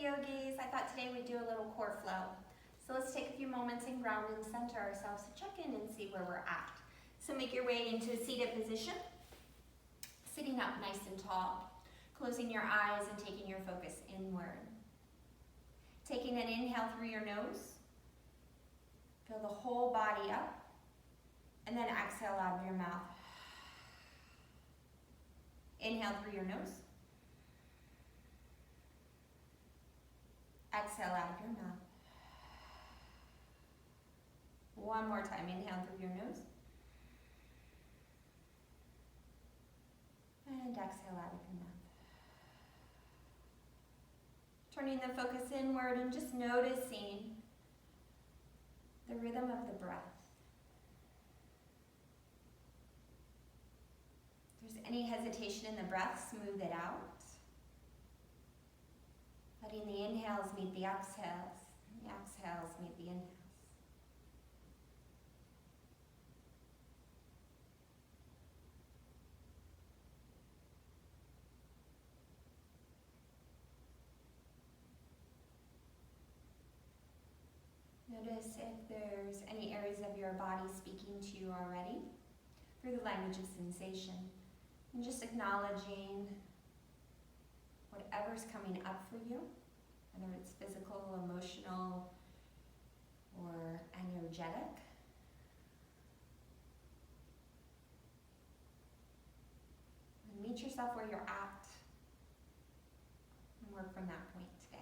yogis. I thought today we'd do a little core flow. So let's take a few moments and ground and center ourselves to check in and see where we're at. So make your way into a seated position, sitting up nice and tall, closing your eyes and taking your focus inward. Taking an inhale through your nose, fill the whole body up, and then exhale out of your mouth. Inhale through your nose. Exhale out of your mouth. One more time, inhale through your nose. And exhale out of your mouth. Turning the focus inward and just noticing the rhythm of the breath. If there's any hesitation in the breath, smooth it out. Letting the inhales meet the exhales, and the exhales meet the inhales. Notice if there's any areas of your body speaking to you already through the language of sensation. And just acknowledging whatever's coming up for you, whether it's physical, emotional, or energetic. And meet yourself where you're at and work from that point today.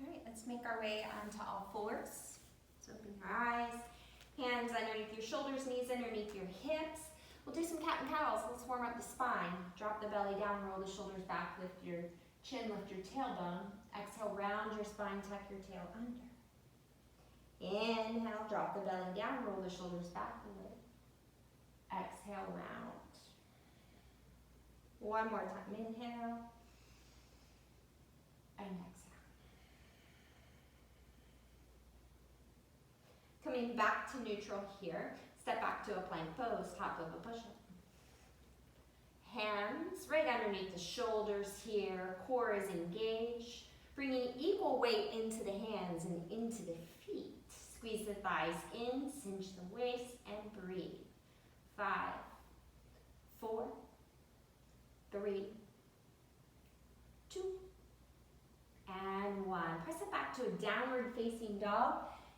All right, let's make our way onto all fours. So open your eyes, hands underneath your shoulders, knees underneath your hips. We'll do some cat and cows. Let's warm up the spine. Drop the belly down, roll the shoulders back, lift your chin, lift your tailbone. Exhale, round your spine, tuck your tail under. Inhale, drop the belly down, roll the shoulders back, lift. Exhale, round. One more time, inhale. And exhale. Coming back to neutral here. Step back to a plank pose, top of a push-up. Hands right underneath the shoulders here. Core is engaged. Bringing equal weight into the hands and into the feet. Squeeze the thighs in, cinch the waist, and breathe. 5, 4, 3, 2, and 1. Press it back to a downward facing dog.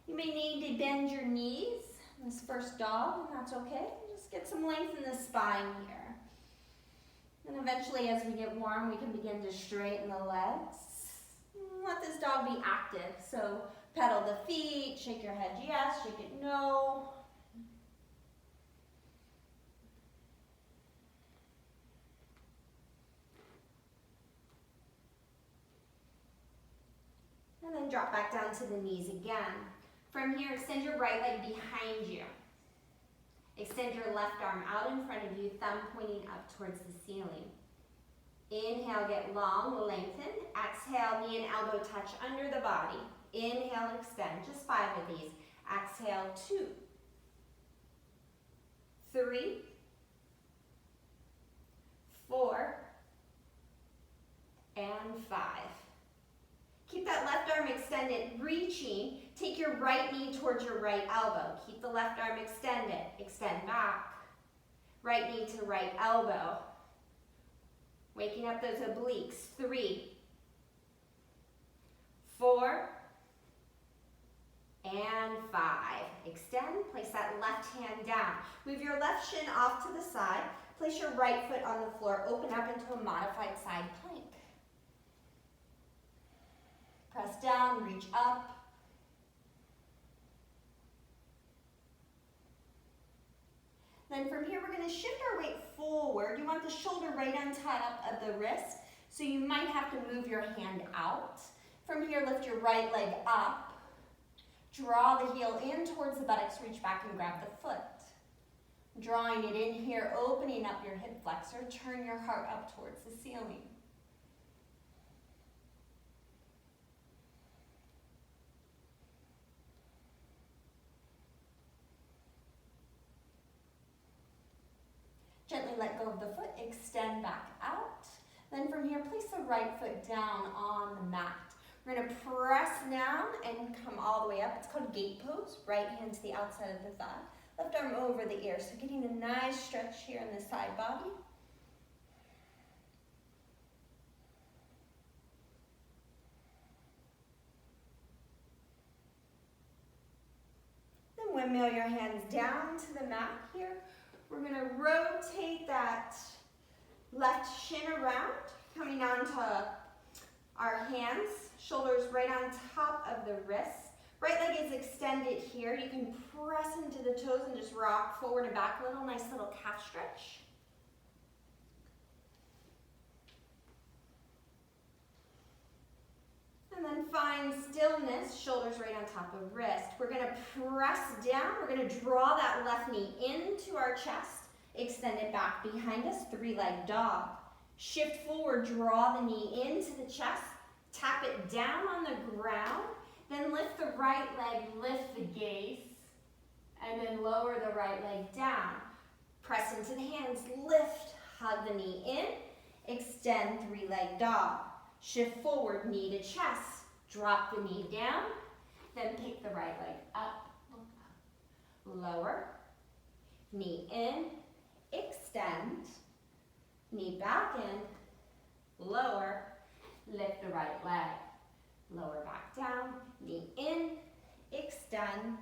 You may need to bend your knees in this first dog, and that's okay. Just get some length in the spine here. And eventually, as we get warm, we can begin to straighten the legs. Let this dog be active. So pedal the feet, shake your head yes, shake it no. And then drop back down to the knees again. From here, extend your right leg behind you. Extend your left arm out in front of you, thumb pointing up towards the ceiling. Inhale, get long, lengthen. Exhale, knee and elbow touch under the body. Inhale, extend, just 5 of these. Exhale, 2, 3, 4, and 5. Keep that left arm extended, reaching. Take your right knee towards your right elbow. Keep the left arm extended. Extend back. Right knee to right elbow. Waking up those obliques. 3, 4, and 5. Extend. Place that left hand down. Move your left shin off to the side. Place your right foot on the floor. Open up into a modified side plank. Press down, reach up. Then from here, we're going to shift our weight forward. You want the shoulder right on top of the wrist, so you might have to move your hand out. From here, lift your right leg up. Draw the heel in towards the buttocks, reach back and grab the foot. Drawing it in here, opening up your hip flexor, turn your heart up towards the ceiling. Gently let go of the foot, extend back out. Then from here, place the right foot down on the mat. We're gonna press down and come all the way up. It's called gate pose. Right hand to the outside of the thigh. Left arm over the ear. So getting a nice stretch here in the side body. Then windmill your hands down to the mat here. We're gonna rotate that left shin around, coming onto our hands, shoulders right on top of the wrists. Right leg is extended here. You can press into the toes and just rock forward and back a little, nice little calf stretch. And then find stillness, shoulders right on top of wrist. We're gonna press down. We're gonna draw that left knee into our chest. Extend it back behind us, three-leg dog. Shift forward, draw the knee into the chest. Tap it down on the ground. Then lift the right leg, lift the gaze. And then lower the right leg down. Press into the hands, lift, hug the knee in. Extend three-leg dog. Shift forward, knee to chest. Drop the knee down. Then pick the right leg up, lower, knee in, extend, knee back in, lower, lift the right leg, lower back down, knee in, extend,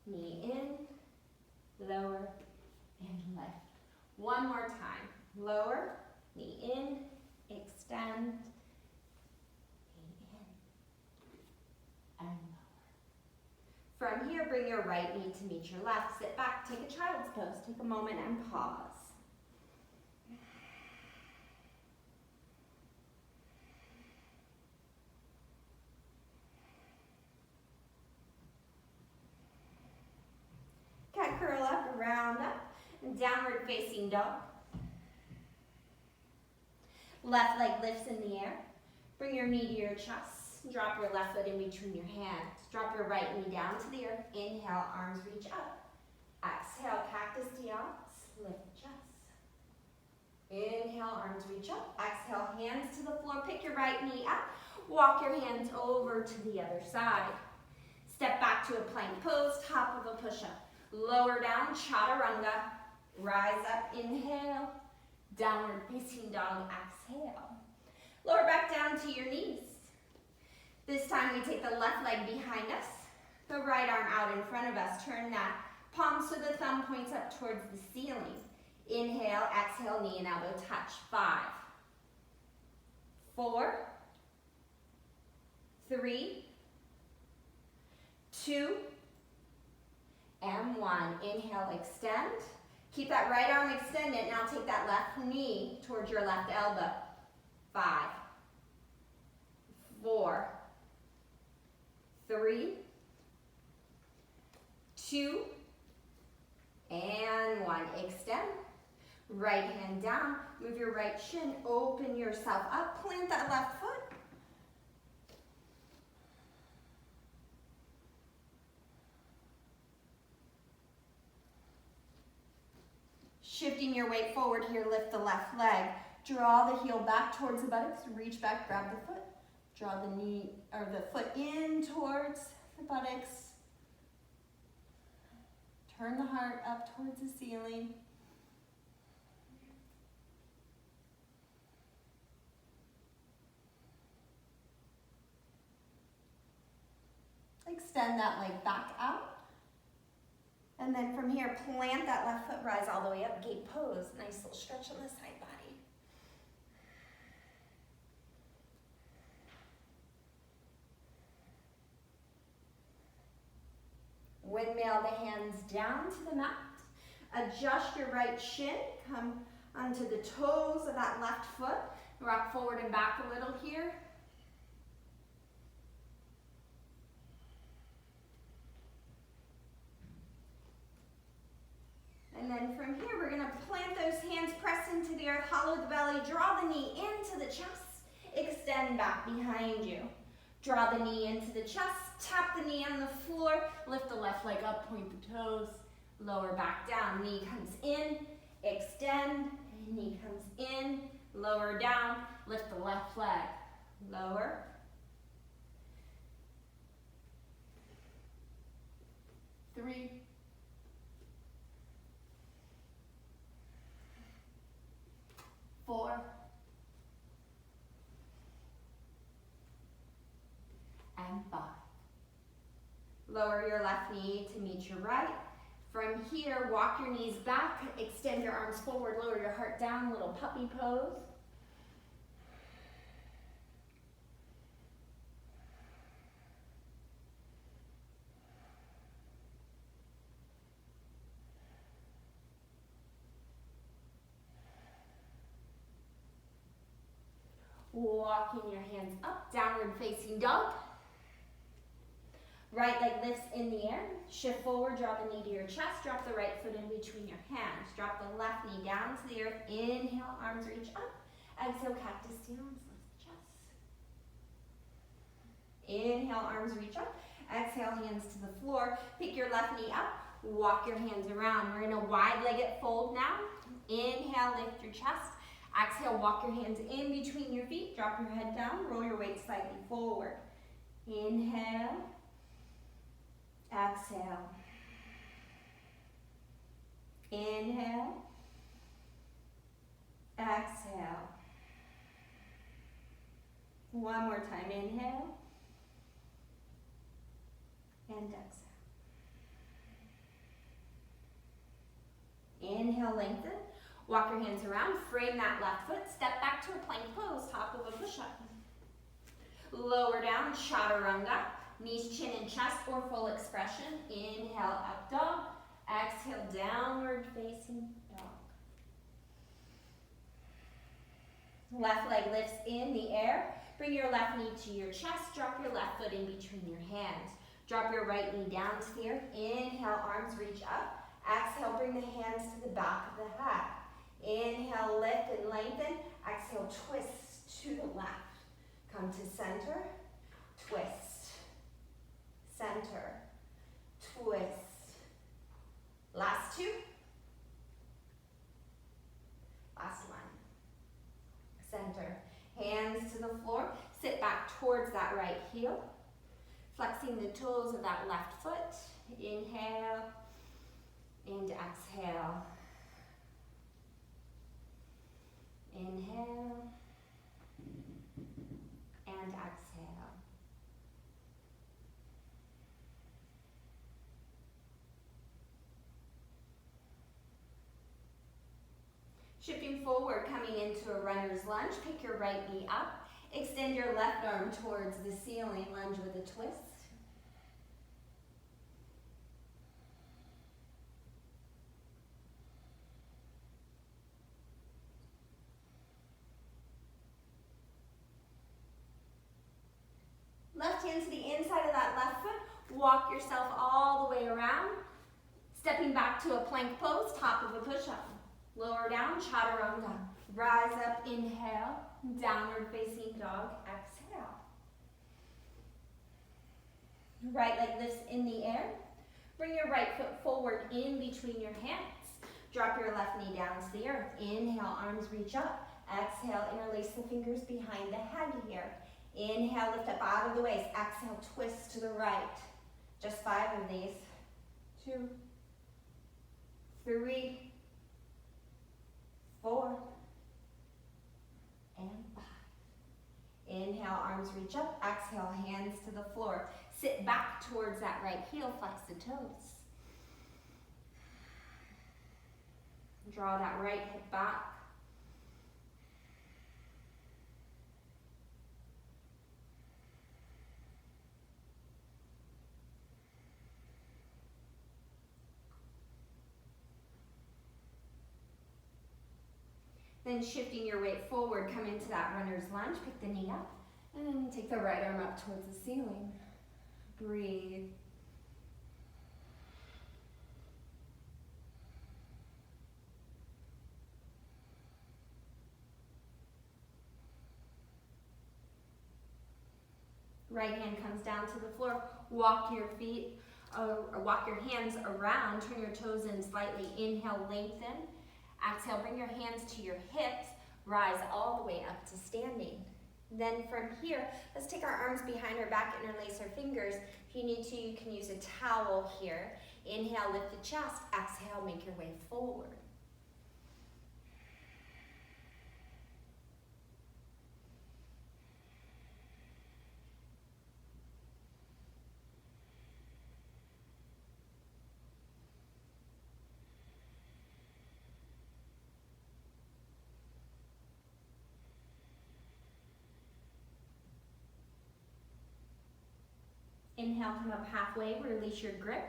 knee in, lower, and lift. One more time, lower, knee in, extend, knee in, and lower. From here, bring your right knee to meet your left. Sit back, take a child's pose. Take a moment and pause. Cat curl up, round up, and downward facing dog. Left leg lifts in the air. Bring your knee to your chest. Drop your left foot in between your hands. Drop your right knee down to the earth. Inhale, arms reach up. Exhale, cactus dialis. Lift the chest. Inhale, arms reach up. Exhale, hands to the floor. Pick your right knee up. Walk your hands over to the other side. Step back to a plank pose, top of a push-up. Lower down, chaturanga. Rise up, inhale. Downward facing dog, exhale. Lower back down to your knees. This time we take the left leg behind us, the right arm out in front of us. Turn that palm so the thumb points up towards the ceiling. Inhale, exhale, knee and elbow touch. 5, 4, 3, 2, and 1. Inhale, extend. Keep that right arm extended. Now take that left knee towards your left elbow. 5, 4, 3, 2, and 1. Extend. Right hand down. Move your right shin. Open yourself up. Plant that left foot. Shifting your weight forward here, lift the left leg. Draw the heel back towards the buttocks. Reach back, grab the foot. Draw the knee or the foot in towards the buttocks. Turn the heart up towards the ceiling. Extend that leg back out. And then from here, plant that left foot, rise all the way up, gate pose. Nice little stretch on the side body. Windmill the hands down to the mat. Adjust your right shin. Come onto the toes of that left foot. Rock forward and back a little here. And then from here, we're going to plant those hands, press into the earth, hollow the belly, draw the knee into the chest, extend back behind you. Draw the knee into the chest, tap the knee on the floor, lift the left leg up, point the toes, lower back down. Knee comes in, extend, knee comes in, lower down, lift the left leg, lower, 3, 4, and 5. Lower your left knee to meet your right. From here, walk your knees back, extend your arms forward, lower your heart down, little puppy pose. Walking your hands up, downward facing dog. Right leg lifts in the air. Shift forward, draw the knee to your chest. Drop the right foot in between your hands. Drop the left knee down to the earth. Inhale, arms reach up. Exhale, cactus stance, lift the chest. Inhale, arms reach up. Exhale, hands to the floor. Pick your left knee up. Walk your hands around. We're in a wide-legged fold now. Inhale, lift your chest. Exhale, walk your hands in between your feet. Drop your head down. Roll your weight slightly forward. Inhale. Exhale. Inhale. Exhale. One more time. Inhale. And exhale. Inhale, lengthen. Walk your hands around. Frame that left foot. Step back to a plank pose, top of a push-up. Lower down, chaturanga. Knees, chin, and chest, or full expression. Inhale, up dog. Exhale, downward facing dog. Left leg lifts in the air. Bring your left knee to your chest. Drop your left foot in between your hands. Drop your right knee down to the earth. Inhale, arms reach up. Exhale, bring the hands to the back of the head. Inhale, lift and lengthen. Exhale, twist to the left. Come to center, twist. Center, twist. Last two. Last one. Center. Hands to the floor. Sit back towards that right heel. Flexing the toes of that left foot. Inhale and exhale. Inhale and exhale. Shifting forward, coming into a runner's lunge. Pick your right knee up. Extend your left arm towards the ceiling. Lunge with a twist. Left hand to the inside of that left foot. Walk yourself all the way around. Stepping back to a plank pose, top of a push-up. Lower down, chaturanga. Rise up, inhale. Downward facing dog, exhale. Right leg lifts in the air. Bring your right foot forward in between your hands. Drop your left knee down to the earth. Inhale, arms reach up. Exhale, interlace the fingers behind the head here. Inhale, lift up out of the waist. Exhale, twist to the right. Just 5 of these. 2, 3, 4, and 5. Inhale, arms reach up. Exhale, hands to the floor. Sit back towards that right heel. Flex the toes. Draw that right hip back. Then shifting your weight forward, come into that runner's lunge, pick the knee up, and then take the right arm up towards the ceiling. Breathe. Right hand comes down to the floor. Walk your feet, or walk your hands around, turn your toes in slightly. Inhale, lengthen. Exhale, bring your hands to your hips. Rise all the way up to standing. Then from here, let's take our arms behind our back, interlace our fingers. If you need to, you can use a towel here. Inhale, lift the chest. Exhale, make your way forward. Inhale, come up halfway, release your grip.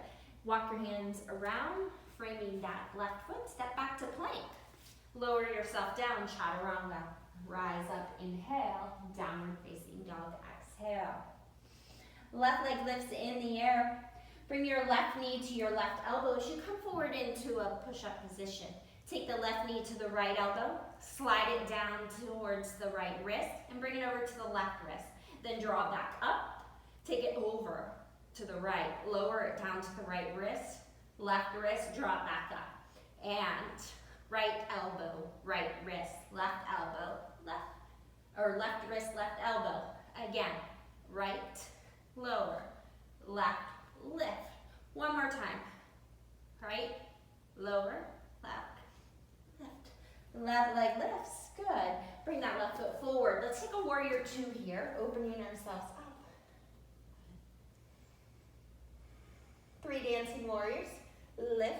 Walk your hands around, framing that left foot. Step back to plank. Lower yourself down, chaturanga. Rise up, inhale, downward facing dog, exhale. Left leg lifts in the air. Bring your left knee to your left elbow as you come forward into a push-up position. Take the left knee to the right elbow, slide it down towards the right wrist, and bring it over to the left wrist. Then draw back up. Take it over to the right, lower it down to the right wrist, left wrist, draw it back up. And right elbow, right wrist, left elbow, left wrist, left elbow. Again, right, lower, left, lift. One more time. Right, lower, left, lift. Left leg lifts, good. Bring that left foot forward. Let's take a warrior two here, opening ourselves up. 3 dancing warriors, lift,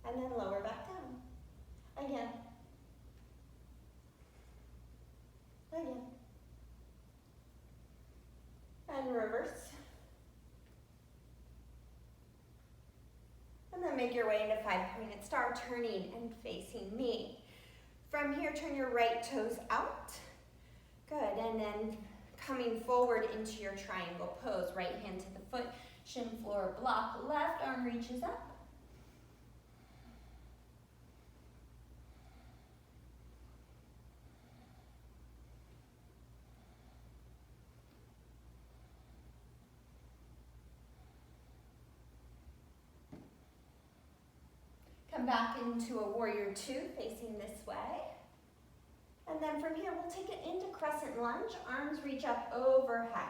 and then lower back down. Again. Again. And reverse. And then make your way into 5-pointed star, turning and facing me. From here, turn your right toes out. Good, and then coming forward into your triangle pose. Right hand to the foot. Shin floor block, left arm reaches up. Come back into a warrior two, facing this way. And then from here, we'll take it into crescent lunge. Arms reach up overhead.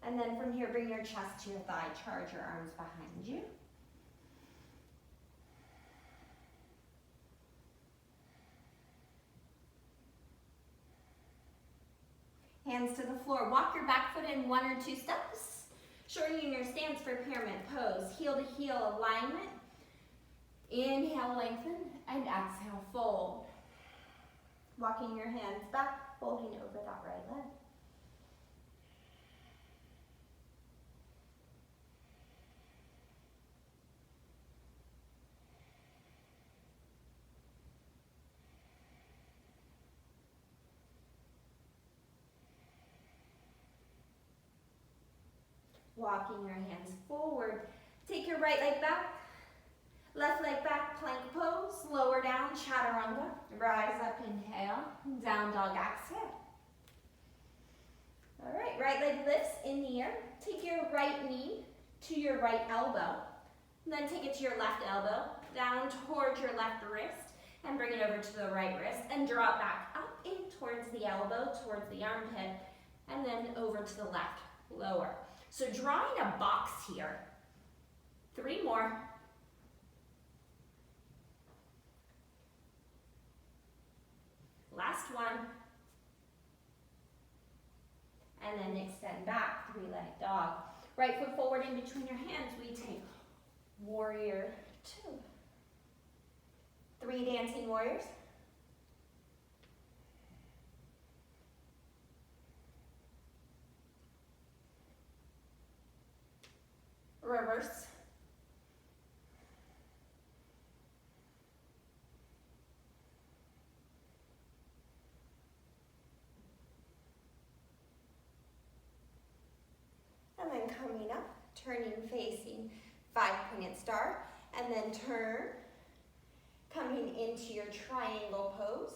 And then from here, bring your chest to your thigh. Charge your arms behind you. Hands to the floor. Walk your back foot in 1 or 2 steps. Shortening your stance for pyramid pose. Heel to heel alignment. Inhale, lengthen, and exhale, fold. Walking your hands back, folding over that right leg. Walking your hands forward. Take your right leg back. Left leg back, plank pose. Lower down, chaturanga. Rise up, inhale. Down dog, exhale. All right, right leg lifts in the air. Take your right knee to your right elbow. Then take it to your left elbow. Down towards your left wrist. And bring it over to the right wrist. And draw it back up in towards the elbow, towards the armpit. And then over to the left, lower. So drawing a box here. 3 more. Last one. And then extend back, 3-legged dog. Right foot forward in between your hands, we take warrior 2. 3 dancing warriors. Reverse. And then coming up, turning, facing 5-pointed star, and then turn, coming into your triangle pose.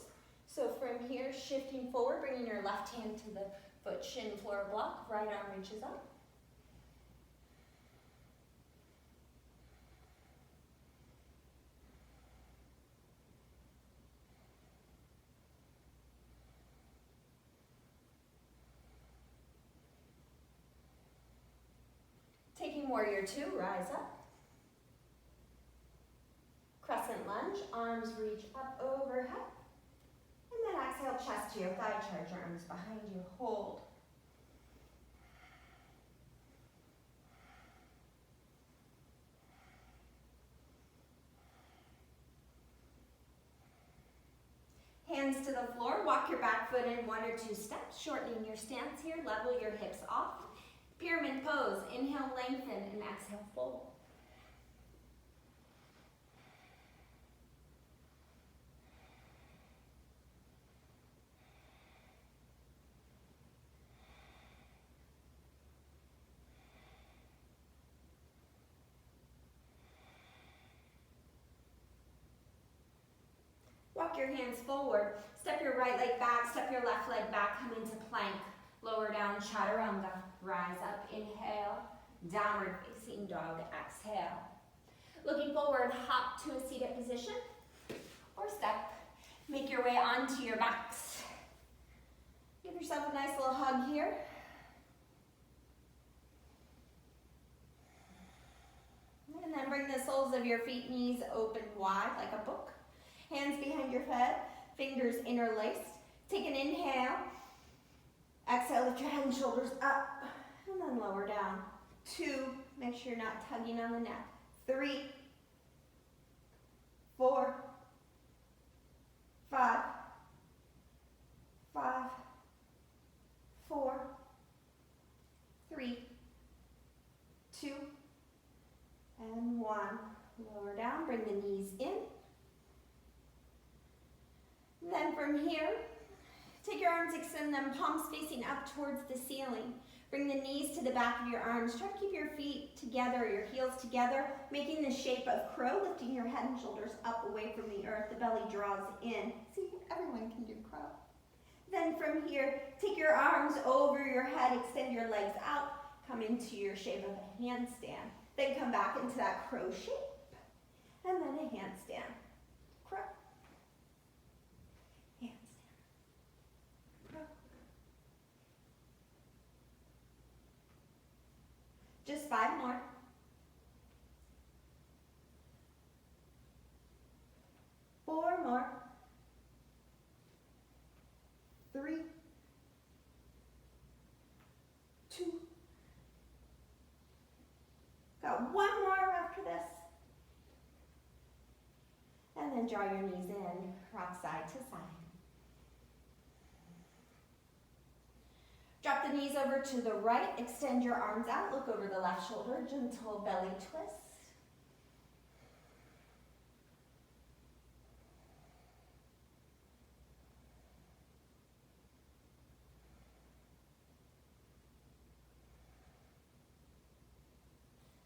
So from here, shifting forward, bringing your left hand to the foot shin floor block, right arm reaches up. In warrior two, rise up. Crescent lunge, arms reach up overhead. And then exhale, chest to your thigh, charge your arms behind you, hold. Hands to the floor, walk your back foot in 1 or 2 steps, shortening your stance here, level your hips off. Pyramid pose, inhale, lengthen, and exhale, fold. Walk your hands forward, step your right leg back, step your left leg back, come into plank. Lower down, chaturanga, rise up, inhale, downward facing dog, exhale. Looking forward, hop to a seated position, or step. Make your way onto your backs. Give yourself a nice little hug here. And then bring the soles of your feet, knees open wide like a book. Hands behind your head, fingers interlaced. Take an inhale. Exhale, lift your head and shoulders up, and then lower down. 2, make sure you're not tugging on the neck. 3, 4, 5, 4, 3, 2, and 1. Lower down, bring the knees in. Then from here, take your arms, extend them, palms facing up towards the ceiling. Bring the knees to the back of your arms. Try to keep your feet together, your heels together, making the shape of crow, lifting your head and shoulders up away from the earth. The belly draws in. See, everyone can do crow. Then from here, take your arms over your head, extend your legs out, come into your shape of a handstand. Then come back into that crow shape, and then a handstand. Crow. Just 5 more. 4 more. 3, 2. Got 1 more after this. And then draw your knees in, rock side to side. Drop the knees over to the right, extend your arms out, look over the left shoulder, gentle belly twist.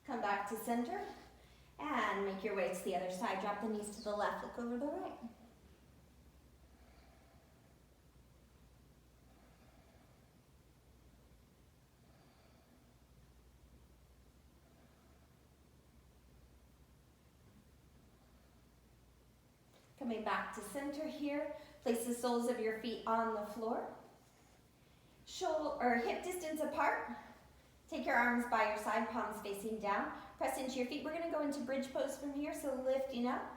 Come back to center and make your way to the other side. Drop the knees to the left, look over the right. Coming back to center here, place the soles of your feet on the floor. Hip distance apart. Take your arms by your side, palms facing down. Press into your feet. We're going to go into bridge pose from here, so lifting up.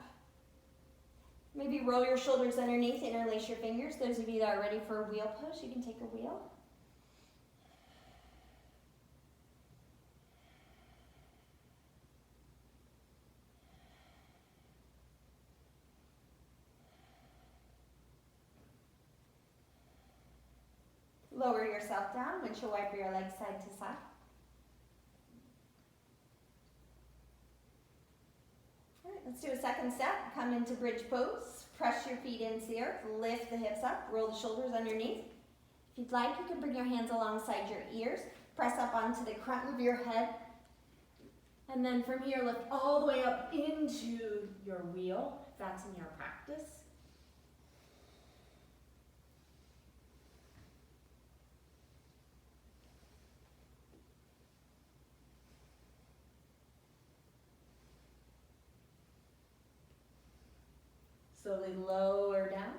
Maybe roll your shoulders underneath, interlace your fingers. Those of you that are ready for a wheel pose, you can take a wheel. Lower yourself down, windshield wiper your legs side to side. All right, let's do a second step. Come into bridge pose. Press your feet into the earth. Lift the hips up. Roll the shoulders underneath. If you'd like, you can bring your hands alongside your ears. Press up onto the crown of your head. And then from here, lift all the way up into your wheel, if that's in your practice. Slowly lower down.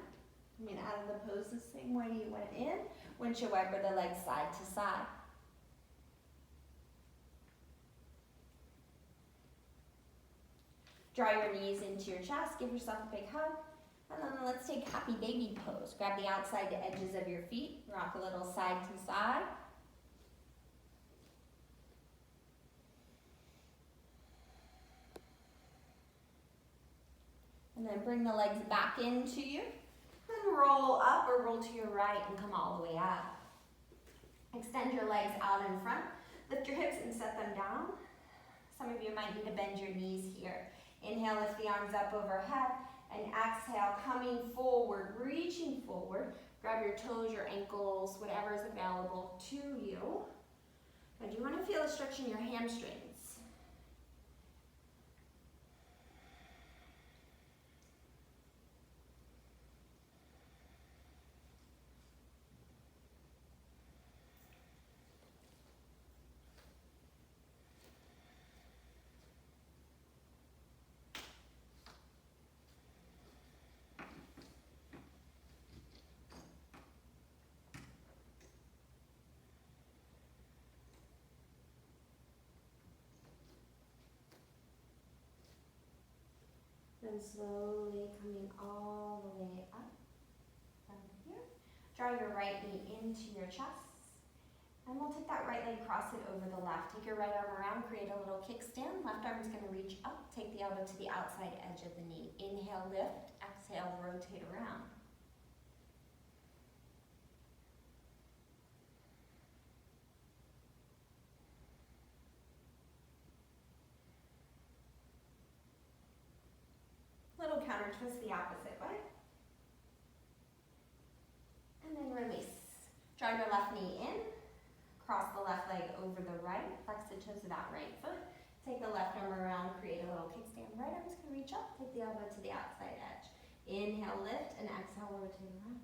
Coming out of the pose the same way you went in. Windshield wiper the legs side to side. Draw your knees into your chest, give yourself a big hug. And then let's take happy baby pose. Grab the outside edges of your feet, rock a little side to side. And then bring the legs back into you. And roll up or roll to your right and come all the way up. Extend your legs out in front. Lift your hips and set them down. Some of you might need to bend your knees here. Inhale, lift the arms up overhead. And exhale, coming forward, reaching forward. Grab your toes, your ankles, whatever is available to you. Now, do you want to feel a stretch in your hamstrings? And slowly coming all the way up from here. Draw your right knee into your chest. And we'll take that right leg, cross it over the left. Take your right arm around, create a little kickstand. Left arm is going to reach up. Take the elbow to the outside edge of the knee. Inhale, lift. Exhale, rotate around. Little counter twist the opposite way. And then release. Draw your left knee in. Cross the left leg over the right. Flex the toes of that right foot. Take the left arm around, create a little kickstand. Right arm is going to reach up. Take the elbow to the outside edge. Inhale, lift, and exhale, rotate around.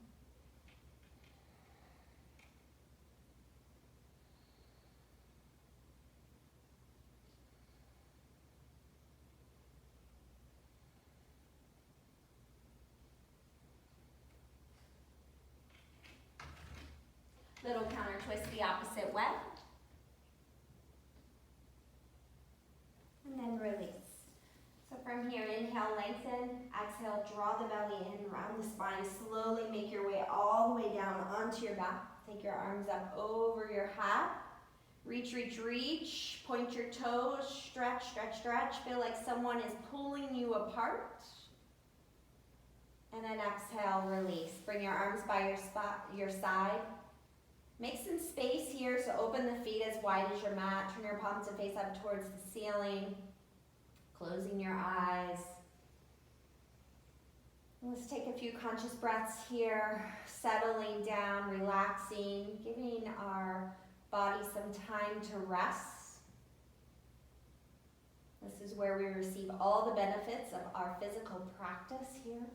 Little counter twist the opposite way. And then release. So from here, inhale, lengthen. Exhale, draw the belly in, round the spine. Slowly make your way all the way down onto your back. Take your arms up over your head. Reach, reach, reach. Point your toes. Stretch, stretch, stretch. Feel like someone is pulling you apart. And then exhale, release. Bring your arms by your side. Make some space here, so open the feet as wide as your mat. Turn your palms to face up towards the ceiling. Closing your eyes. Let's take a few conscious breaths here. Settling down, relaxing, giving our body some time to rest. This is where we receive all the benefits of our physical practice here.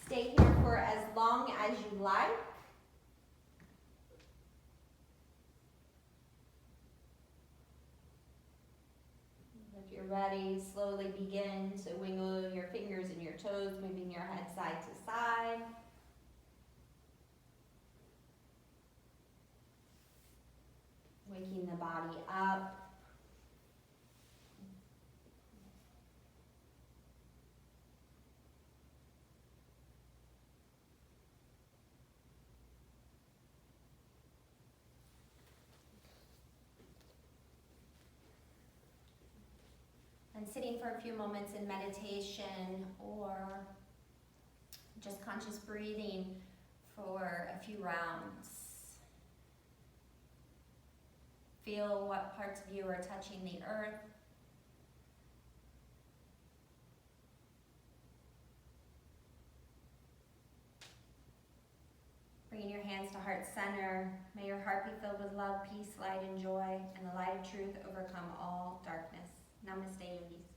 Stay here for as long as you like. If you're ready, slowly begin to wiggle your fingers and your toes, moving your head side to side. Waking the body up. And sitting for a few moments in meditation or just conscious breathing for a few rounds. Feel what parts of you are touching the earth. Bringing your hands to heart center. May your heart be filled with love, peace, light, and joy, and the light of truth overcome all darkness. Namaste, yogis.